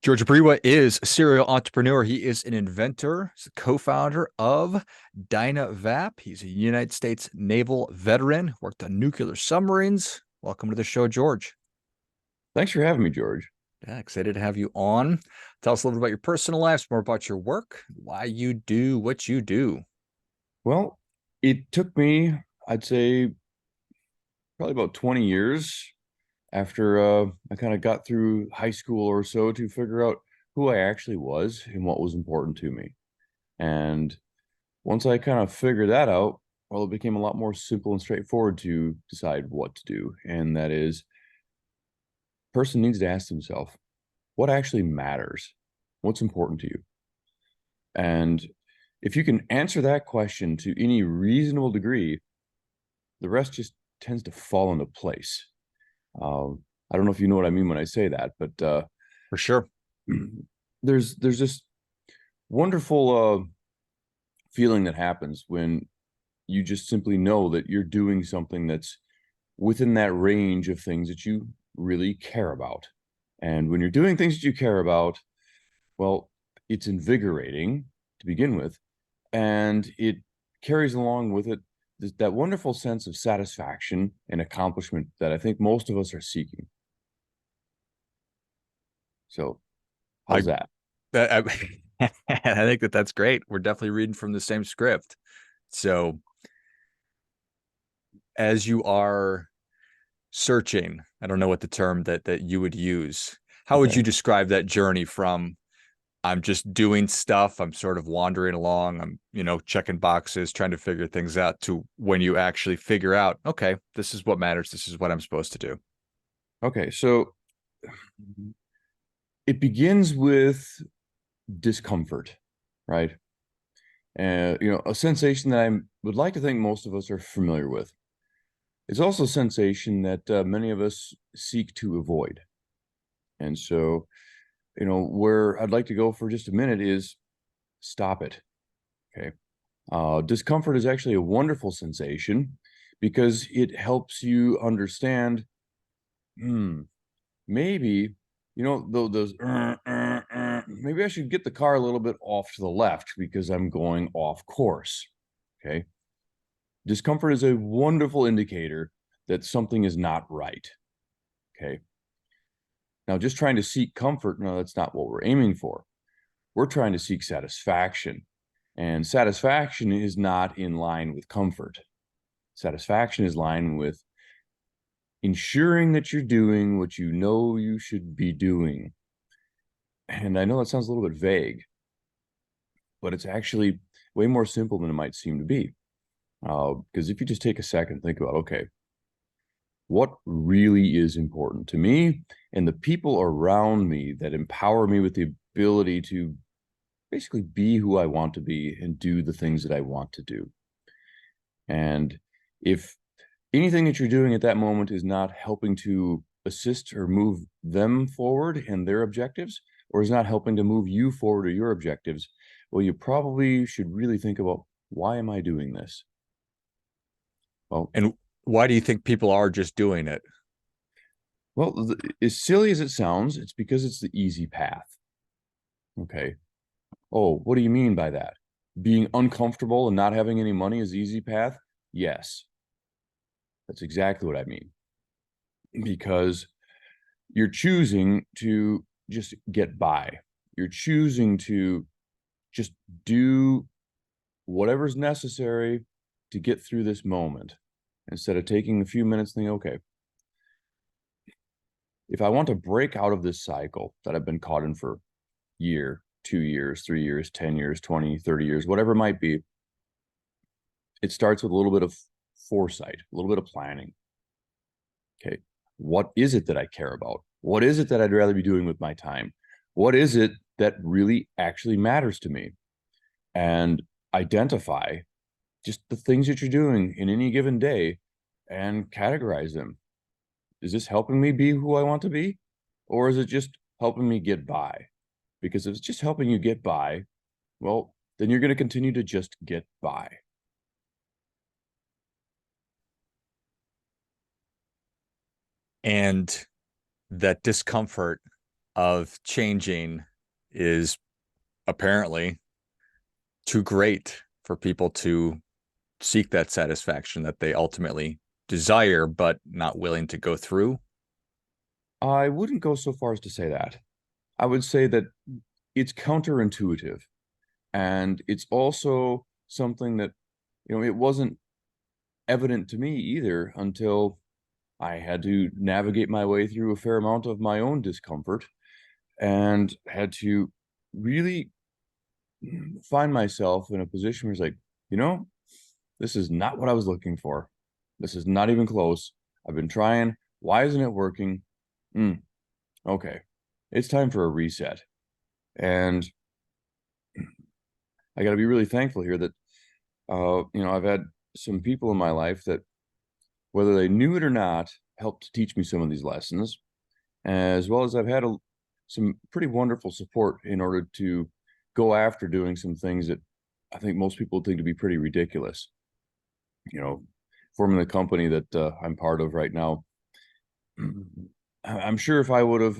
George Breiwa is a serial entrepreneur. He is an inventor. He's a co-founder of DynaVap. He's a United States naval veteran, worked on nuclear submarines. Welcome to the show, George. Thanks for having me, George. Yeah, excited to have you on. Tell us a little bit about your personal life, more about your work, why you do what you do. Well, it took me, I'd say, probably about 20 years after I kind of got through high school or so to figure out who I actually was and what was important to me. And once I kind of figured that out, well, it became a lot more simple and straightforward to decide what to do. And that is, person needs to ask themselves, what actually matters? What's important to you? And if you can answer that question to any reasonable degree, the rest just tends to fall into place. I don't know if you know what I mean when I say that, but For sure. there's this wonderful feeling that happens when you just simply know that you're doing something that's within that range of things that you really care about. And when you're doing things that you care about, well, it's invigorating to begin with, and it carries along with it that wonderful sense of satisfaction and accomplishment that I think most of us are seeking. So, I how's that? I, I think that's great. We're definitely reading from the same script. So as you are searching, I don't know what the term that you would use. How would Okay. you describe that journey from I'm just doing stuff, I'm sort of wandering along, I'm, checking boxes, trying to figure things out to when you actually figure out, okay, this is what matters, this is what I'm supposed to do. Okay. So it begins with discomfort, right? And, a sensation that I would like to think most of us are familiar with. It's also a sensation that many of us seek to avoid. And so, where I'd like to go for just a minute is stop it. Okay. Discomfort is actually a wonderful sensation because it helps you understand, hmm, maybe, those, maybe I should get the car a little bit off to the left because I'm going off course. Okay. Discomfort is a wonderful indicator that something is not right. Okay. Now, just trying to seek comfort, no, that's not what we're aiming for. We're trying to seek satisfaction. And satisfaction is not in line with comfort. Satisfaction is in line with ensuring that you're doing what you know you should be doing. And I know that sounds a little bit vague, but it's actually way more simple than it might seem to be. Because if you just take a second, think about, okay, what really is important to me and the people around me that empower me with the ability to basically be who I want to be and do the things that I want to do. And if anything that you're doing at that moment is not helping to assist or move them forward and their objectives, or is not helping to move you forward or your objectives, well, you probably should really think about, why am I doing this? Well, And why do you think people are just doing it? as silly as it sounds, it's because it's the easy path. Okay. Oh, what do you mean by that? Being uncomfortable and not having any money is the easy path? Yes. That's exactly what I mean. Because you're choosing to just get by. You're choosing to just do whatever's necessary to get through this moment instead of taking a few minutes thinking, okay, if I want to break out of this cycle that I've been caught in for year, 2 years, 3 years, 10 years, 20, 30 years, whatever it might be, it starts with a little bit of foresight, a little bit of planning. Okay, what is it that I care about? What is it that I'd rather be doing with my time? What is it that really actually matters to me? And identify just the things that you're doing in any given day and categorize them. Is this helping me be who I want to be? Or is it just helping me get by? Because if it's just helping you get by, well, then you're going to continue to just get by. And that discomfort, of changing is apparently too great for people to seek that satisfaction that they ultimately desire, but not willing to go through. I wouldn't go so far as to say that. I would say that it's counterintuitive. And it's also something that, it wasn't evident to me either until I had to navigate my way through a fair amount of my own discomfort and had to really find myself in a position where it's like, this is not what I was looking for. This is not even close. I've been trying. Why isn't it working? Okay. It's time for a reset. And I got to be really thankful here that, I've had some people in my life that, whether they knew it or not, helped teach me some of these lessons, as well as I've had some pretty wonderful support in order to go after doing some things that I think most people think to be pretty ridiculous. Forming the company that I'm part of right now, I'm sure if I would have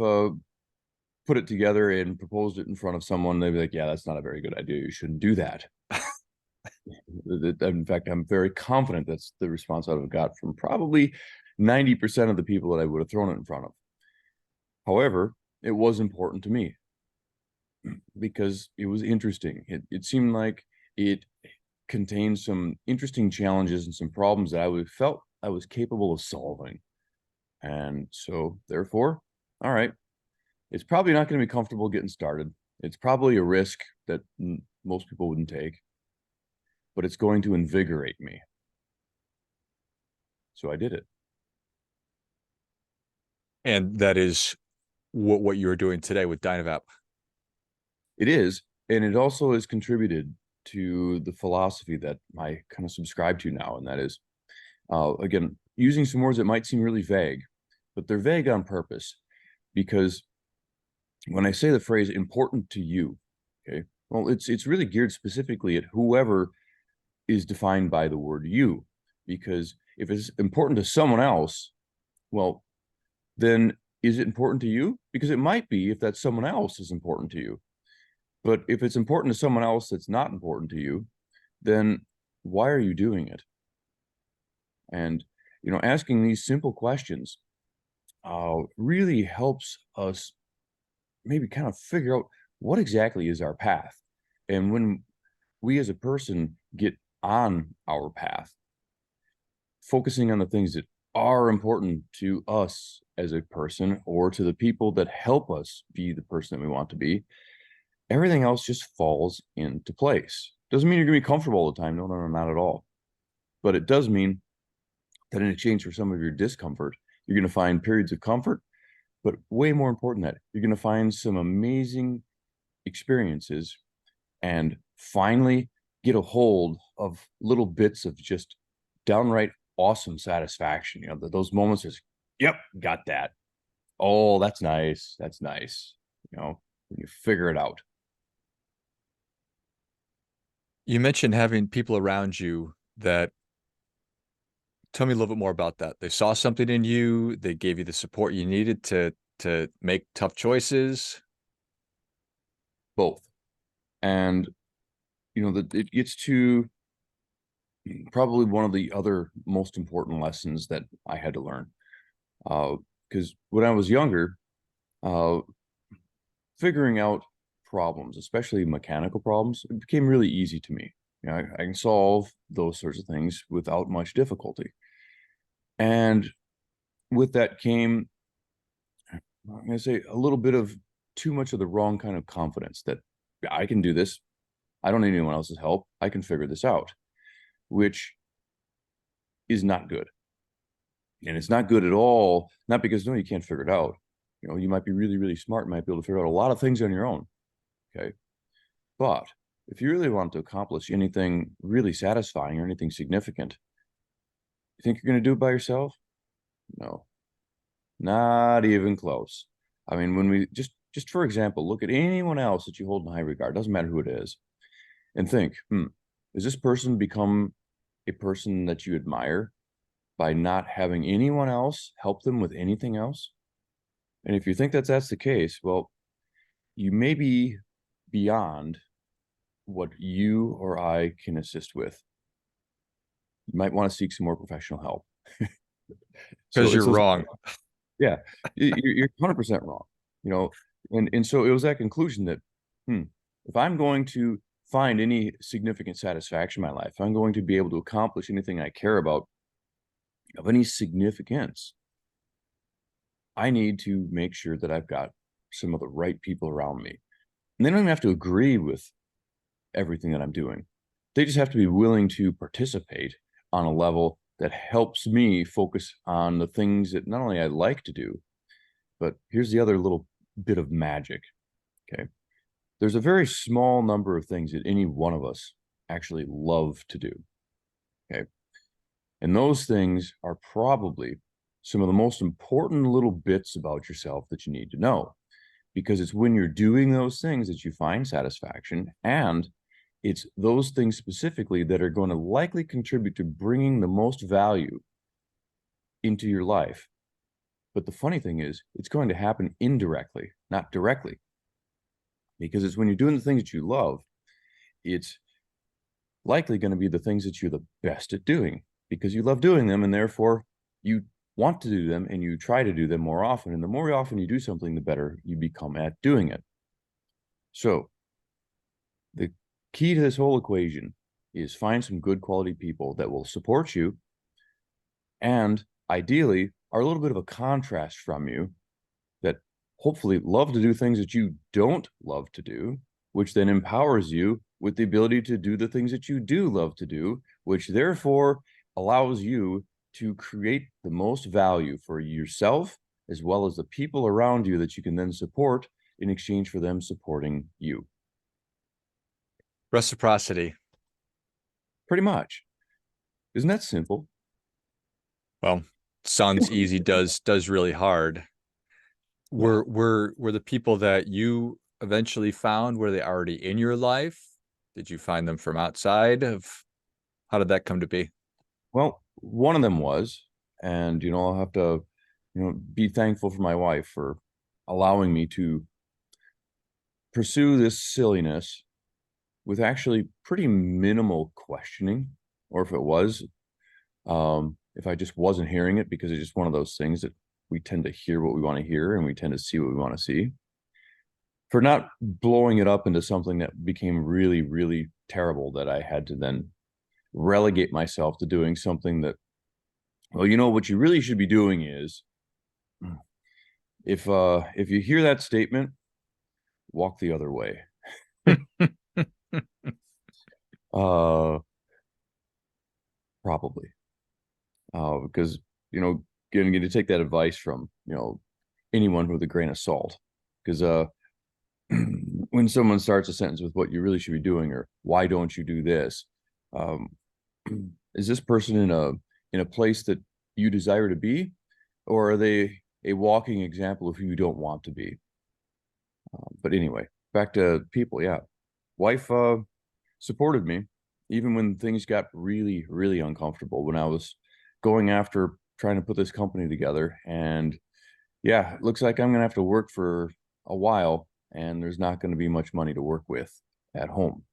put it together and proposed it in front of someone, they'd be like, yeah, that's not a very good idea. You shouldn't do that. In fact, I'm very confident that's the response I would have got from probably 90% of the people that I would have thrown it in front of. However, it was important to me because it was interesting. It seemed like it contained some interesting challenges and some problems that I felt I was capable of solving. And so therefore, all right, it's probably not going to be comfortable getting started. It's probably a risk that most people wouldn't take, but it's going to invigorate me. So I did it. And that is what you're doing today with DynaVap. It is. And it also has contributed to the philosophy that I kind of subscribe to now. And that is, again, using some words that might seem really vague, but they're vague on purpose. Because when I say the phrase important to you, okay, well, it's really geared specifically at whoever is defined by the word you. Because if it's important to someone else, well, then is it important to you? Because it might be if that someone else is important to you. But if it's important to someone else that's not important to you, then why are you doing it? And, asking these simple questions really helps us maybe kind of figure out what exactly is our path. And when we as a person get on our path, focusing on the things that are important to us as a person or to the people that help us be the person that we want to be, everything else just falls into place. Doesn't mean you're going to be comfortable all the time. No, not at all. But it does mean that in exchange for some of your discomfort, you're going to find periods of comfort. But way more important than that, you're going to find some amazing experiences and finally get a hold of little bits of just downright awesome satisfaction. Those moments is, yep, got that. Oh, that's nice. That's nice. When you figure it out. You mentioned having people around you that tell me a little bit more about that. They saw something in you, they gave you the support you needed to make tough choices. Both. And that it gets to probably one of the other most important lessons that I had to learn. Because when I was younger, figuring out problems, especially mechanical problems, it became really easy to me. I can solve those sorts of things without much difficulty. And with that came, I'm going to say, a little bit of too much of the wrong kind of confidence that I can do this. I don't need anyone else's help. I can figure this out, which is not good. And it's not good at all, not because, no, you can't figure it out. You might be really, really smart, might be able to figure out a lot of things on your own. Okay. But if you really want to accomplish anything really satisfying or anything significant, you think you're going to do it by yourself? No, not even close. I mean, when we just for example, look at anyone else that you hold in high regard, doesn't matter who it is, and think, does this person become a person that you admire by not having anyone else help them with anything else? And if you think that that's the case, well, you may be beyond what you or I can assist with. You might want to seek some more professional help. So Because it's you're those, wrong. yeah, you're 100% wrong, you know, and so it was that conclusion that, if I'm going to find any significant satisfaction in my life, if I'm going to be able to accomplish anything I care about of any significance, I need to make sure that I've got some of the right people around me. And they don't even have to agree with everything that I'm doing. They just have to be willing to participate on a level that helps me focus on the things that not only I like to do, but here's the other little bit of magic. Okay. There's a very small number of things that any one of us actually love to do. Okay. And those things are probably some of the most important little bits about yourself that you need to know, because it's when you're doing those things that you find satisfaction, and it's those things specifically that are going to likely contribute to bringing the most value into your life. But the funny thing is, it's going to happen indirectly, not directly, because it's when you're doing the things that you love, it's likely going to be the things that you're the best at doing because you love doing them, and therefore you want to do them and you try to do them more often. And the more often you do something, the better you become at doing it. So the key to this whole equation is find some good quality people that will support you and ideally are a little bit of a contrast from you, that hopefully love to do things that you don't love to do, which then empowers you with the ability to do the things that you do love to do, which therefore allows you to create the most value for yourself as well as the people around you that you can then support in exchange for them supporting you. Reciprocity. Pretty much. Isn't that simple? Well, sounds easy, does really hard. Yeah. Were the people that you eventually found, were they already in your life? Did you find them from outside of, how did that come to be? Well, one of them was, and I'll have to, be thankful for my wife for allowing me to pursue this silliness with actually pretty minimal questioning, or if it was, if I just wasn't hearing it, because it's just one of those things that we tend to hear what we want to hear and we tend to see what we want to see, for not blowing it up into something that became really, really terrible, that I had to then relegate myself to doing something that, well, what you really should be doing is, if you hear that statement, walk the other way. uh Probably. Because, getting to take that advice from, anyone with a grain of salt. Because when someone starts a sentence with what you really should be doing, or why don't you do this, um, is this person in a place that you desire to be, or are they a walking example of who you don't want to be? But anyway, back to people. Yeah, wife supported me even when things got really, really uncomfortable, when I was going after trying to put this company together. And yeah, it looks like I'm gonna have to work for a while, and there's not going to be much money to work with at home.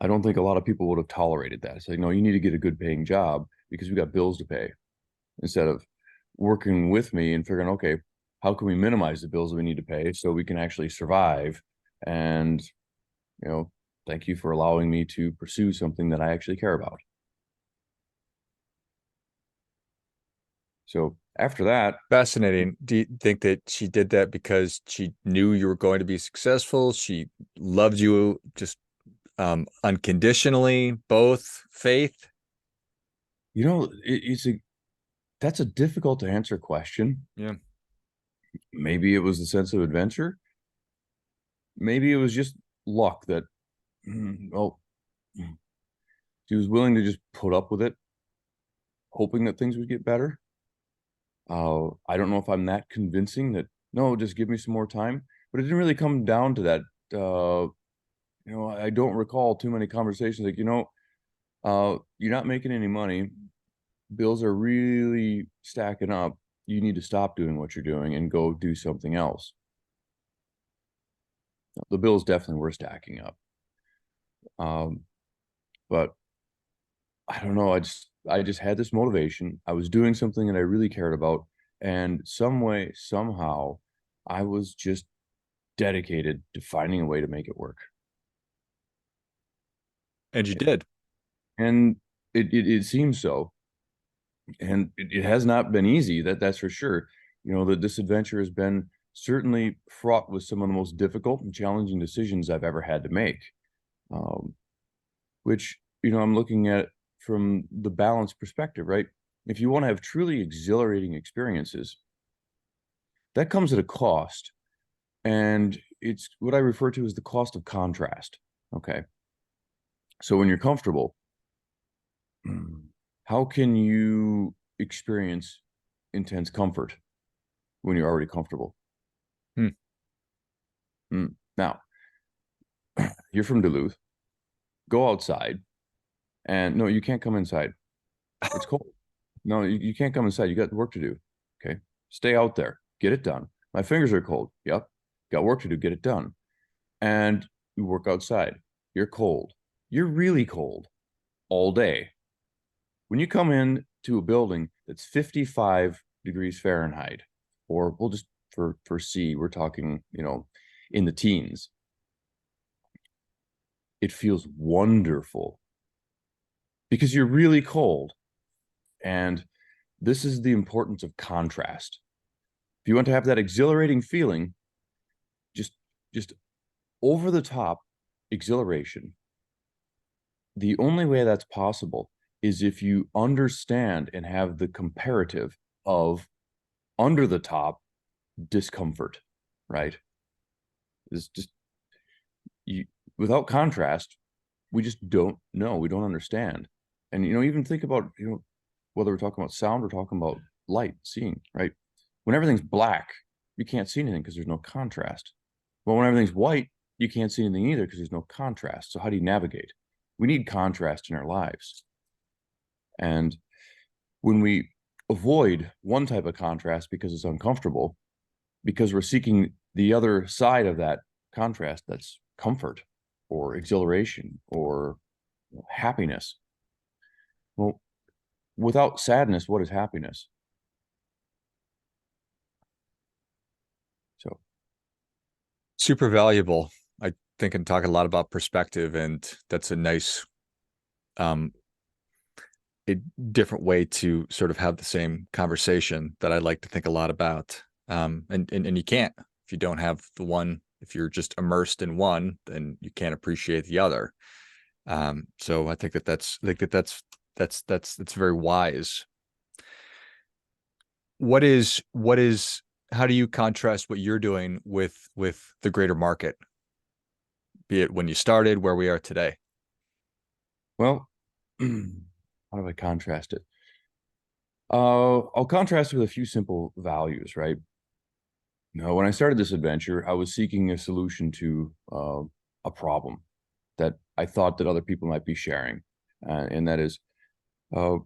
I don't think a lot of people would have tolerated that. It's like, no, you need to get a good paying job because we got bills to pay, instead of working with me and figuring, okay, how can we minimize the bills that we need to pay so we can actually survive? And, thank you for allowing me to pursue something that I actually care about. So after that, Fascinating. Do you think that she did that because she knew you were going to be successful? She loved you just unconditionally, both faith? that's a difficult to answer question. Yeah. Maybe it was the sense of adventure. Maybe it was just luck that, well, she was willing to just put up with it, hoping that things would get better. I don't know if I'm that convincing that, no, just give me some more time. But it didn't really come down to that. I don't recall too many conversations like, you're not making any money. Bills are really stacking up. you need to stop doing what you're doing and go do something else. The bills definitely were stacking up. But I don't know, I just had this motivation. I was doing something that I really cared about, and some way, somehow, I was just dedicated to finding a way to make it work. And you did. And it seems so. And it has not been easy, that's for sure. You know, that this adventure has been certainly fraught with some of the most difficult and challenging decisions I've ever had to make. Which, you know, I'm looking at from the balance perspective, right? If you want to have truly exhilarating experiences, that comes at a cost. And it's what I refer to as the cost of contrast. Okay. So when you're comfortable, how can you experience intense comfort when you're already comfortable? Now, you're from Duluth. Go outside, and no, you can't come inside. It's cold. No, you can't come inside. You got work to do. Okay. Stay out there. Get it done. My fingers are cold. Yep. Got work to do. Get it done. And you work outside. You're cold. You're really cold all day. When you come in to a building that's 55 degrees Fahrenheit, or we'll just for C, we're talking, you know, in the teens, it feels wonderful because you're really cold. And this is the importance of contrast. If you want to have that exhilarating feeling, just over the top exhilaration, the only way that's possible is if you understand and have the comparative of under the top discomfort, right? It's just you without contrast, we just don't know. We don't understand. And you know, even think about, you know, whether we're talking about sound or talking about light, seeing, right? When everything's black, you can't see anything because there's no contrast. Well, when everything's white, you can't see anything either because there's no contrast. So how do you navigate? We need contrast in our lives. And when we avoid one type of contrast because it's uncomfortable, because we're seeking the other side of that contrast, that's comfort or exhilaration or happiness. Well, without sadness, what is happiness? So, Super valuable. I think and talk a lot about perspective, and that's a nice a different way to sort of have the same conversation that I like to think a lot about. And you can't if you don't have the one. If you're just immersed in one, then you can't appreciate the other. So I think that's very wise. What is how do you contrast what you're doing with the greater market, be it when you started, where we are today? well, how do I contrast it? I'll contrast it with a few simple values, right? Now, when I started this adventure, I was seeking a solution to a problem that I thought that other people might be sharing, and that is, uh,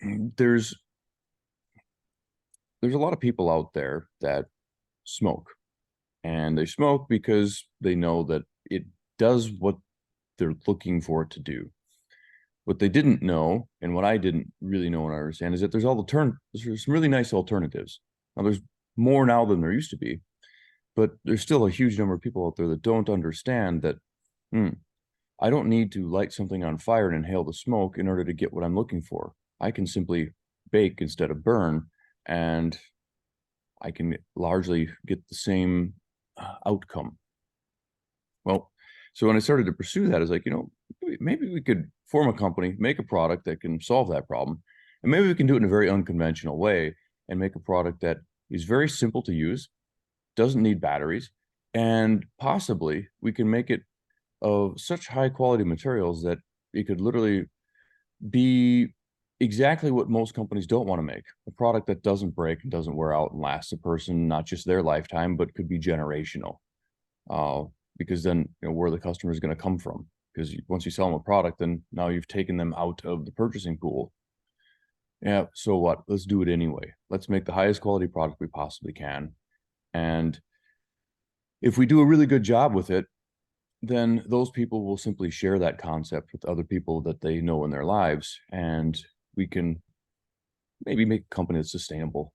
there's a lot of people out there that smoke, and they smoke because they know that it does what they're looking for it to do. What they didn't know, and what I didn't really know and understand, is that there's some really nice alternatives. Now, there's more now than there used to be, but there's still a huge number of people out there that don't understand that I don't need to light something on fire and inhale the smoke in order to get what I'm looking for. I can simply bake instead of burn, and I can largely get the same outcome. Well, so when I started to pursue that, I was like, you know, maybe we could form a company, make a product that can solve that problem. And maybe we can do it in a very unconventional way and make a product that is very simple to use, doesn't need batteries, and possibly we can make it of such high quality materials that it could literally be exactly what most companies don't want to make, a product that doesn't break and doesn't wear out and lasts a person not just their lifetime, but could be generational. Because then, you know, where the customer is going to come from, because once you sell them a product, then now you've taken them out of the purchasing pool. Yeah, so what? Let's do it anyway. Let's make the highest quality product we possibly can. And if we do a really good job with it, then those people will simply share that concept with other people that they know in their lives. And we can maybe make a company that's sustainable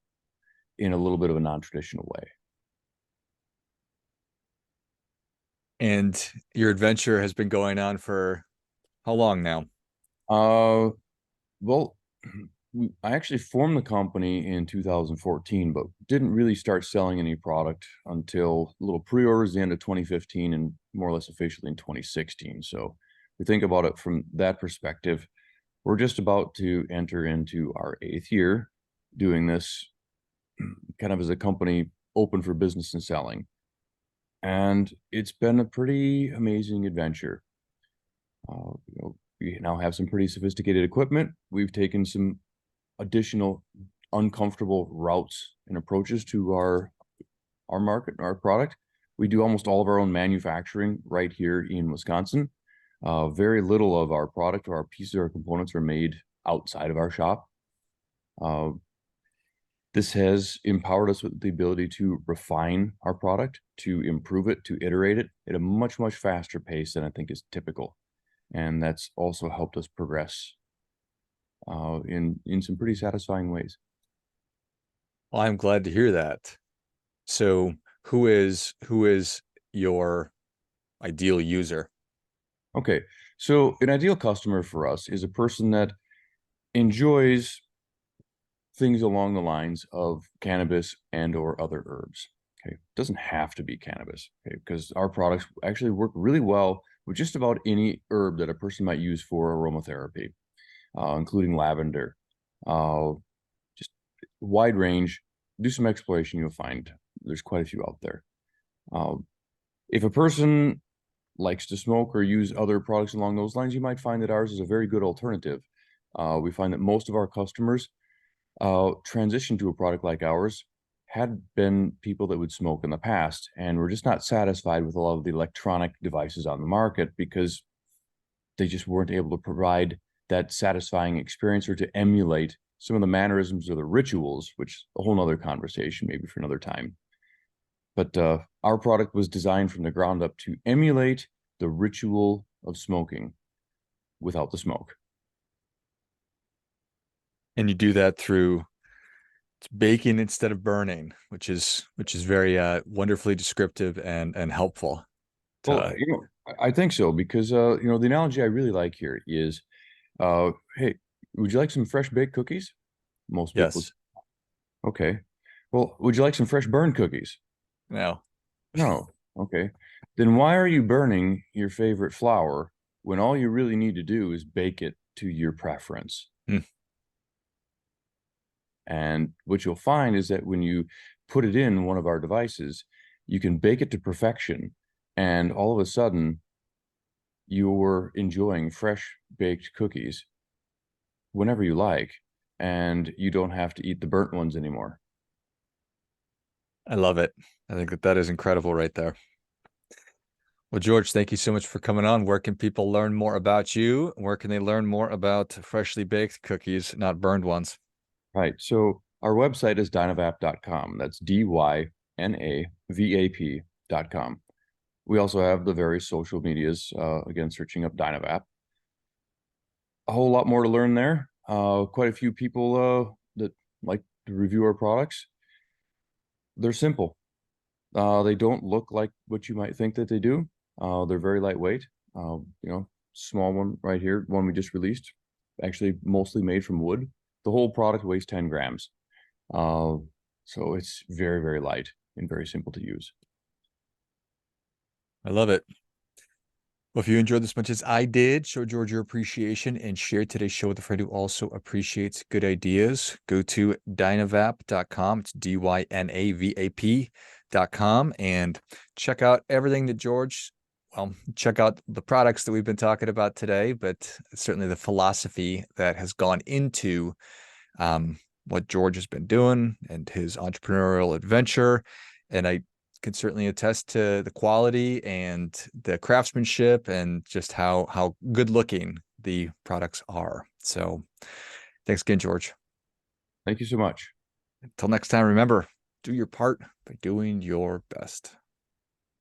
in a little bit of a non-traditional way. And your adventure has been going on for how long now? Uh, well, I actually formed the company in 2014, but didn't really start selling any product until little pre-orders the end of 2015 and more or less officially in 2016. So we think about it from that perspective. We're just about to enter into our 8th year doing this kind of as a company open for business and selling. And it's been a pretty amazing adventure. We now have some pretty sophisticated equipment. We've taken some additional uncomfortable routes and approaches to our market, our product. We do almost all of our own manufacturing right here in Wisconsin. Very little of our product or our pieces or components are made outside of our shop. This has empowered us with the ability to refine our product, to improve it, to iterate it at a much, much faster pace than I think is typical. And that's also helped us progress in some pretty satisfying ways. Well, I'm glad to hear that. So who is your ideal user? Okay, so an ideal customer for us is a person that enjoys things along the lines of cannabis and or other herbs. Okay, it doesn't have to be cannabis, okay, because our products actually work really well with just about any herb that a person might use for aromatherapy, including lavender. Just wide range. Do some exploration, you'll find there's quite a few out there. If a person likes to smoke or use other products along those lines, you might find that ours is a very good alternative. We find that most of our customers transition to a product like ours had been people that would smoke in the past, and we're just not satisfied with a lot of the electronic devices on the market because they just weren't able to provide that satisfying experience or to emulate some of the mannerisms or the rituals, which is a whole nother conversation, maybe for another time. But our product was designed from the ground up to emulate the ritual of smoking without the smoke. And you do that through baking instead of burning, which is very wonderfully descriptive and helpful Well, to, I think so because the analogy I really like here is, hey, would you like some fresh baked cookies? Most people, yes. okay. Well, would you like some fresh burned cookies? No. No. Okay. Then why are you burning your favorite flour when all you really need to do is bake it to your preference? Hmm. And what you'll find is that when you put it in one of our devices, you can bake it to perfection. And all of a sudden, you're enjoying fresh baked cookies whenever you like, and you don't have to eat the burnt ones anymore. I love it. I think that is incredible right there. Well, George, thank you so much for coming on. Where can people learn more about you? Where can they learn more about freshly baked cookies, not burned ones? Right. So our website is dynavap.com. That's DYNAVAP.com. We also have the various social medias, again, searching up DynaVap. A whole lot more to learn there. Quite a few people that like to review our products. They're simple. They don't look like what you might think that they do. They're very lightweight. Small one right here, one we just released, actually mostly made from wood. The whole product weighs 10 grams. So it's very, very light and very simple to use. I love it. Well, if you enjoyed this much as I did, show George your appreciation and share today's show with a friend who also appreciates good ideas. Go to dynavap.com. It's DYNAVAP.com and check out everything that check out the products that we've been talking about today, but certainly the philosophy that has gone into what George has been doing and his entrepreneurial adventure. And I can certainly attest to the quality and the craftsmanship and just how good looking the products are. So thanks again, George. Thank you so much. Until next time, remember, do your part by doing your best.